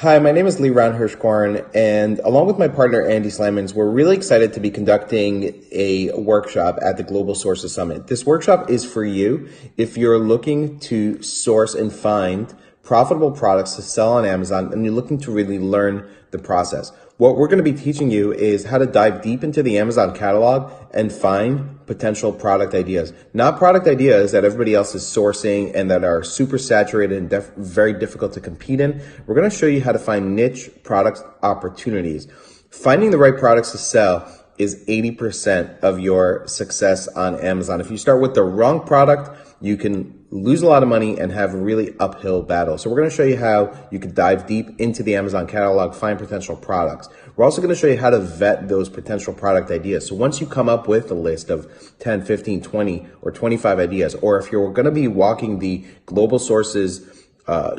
Hi, my name is Liran Hirschkorn, and along with my partner Andy Slimans, we're really excited to be conducting a workshop at the Global Sources Summit. This workshop is for you if you're looking to source and find profitable products to sell on Amazon and you're looking to really learn the process. What we're going to be teaching you is how to dive deep into the Amazon catalog and find potential product ideas. Not product ideas that everybody else is sourcing and that are super saturated and very difficult to compete in. We're going to show you how to find niche product opportunities. Finding the right products to sell is 80% of your success on Amazon. If you start with the wrong product, you can lose a lot of money and have a really uphill battle. So we're going to show you how you can dive deep into the Amazon catalog, find potential products. We're also going to show you how to vet those potential product ideas. So once you come up with a list of 10, 15, 20, or 25 ideas, or if you're going to be walking the Global Sources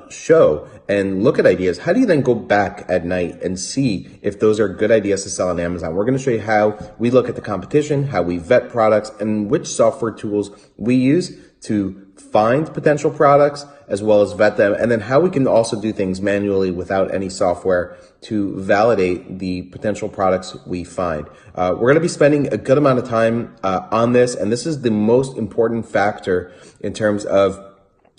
show and look at ideas, how do you then go back at night and see if those are good ideas to sell on Amazon? We're going to show you how we look at the competition, how we vet products, and which software tools we use to find potential products as well as vet them, and then how we can also do things manually without any software to validate the potential products we find. We're going to be spending a good amount of time on this, and this is the most important factor in terms of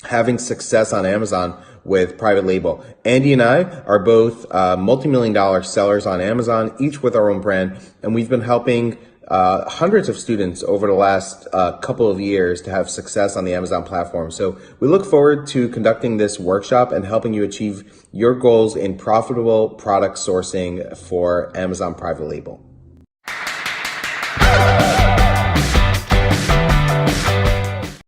having success on Amazon with private label. Andy and I are both multi-million-dollar sellers on Amazon, each with our own brand, and we've been helping hundreds of students over the last couple of years to have success on the Amazon platform. So we look forward to conducting this workshop and helping you achieve your goals in profitable product sourcing for Amazon private label.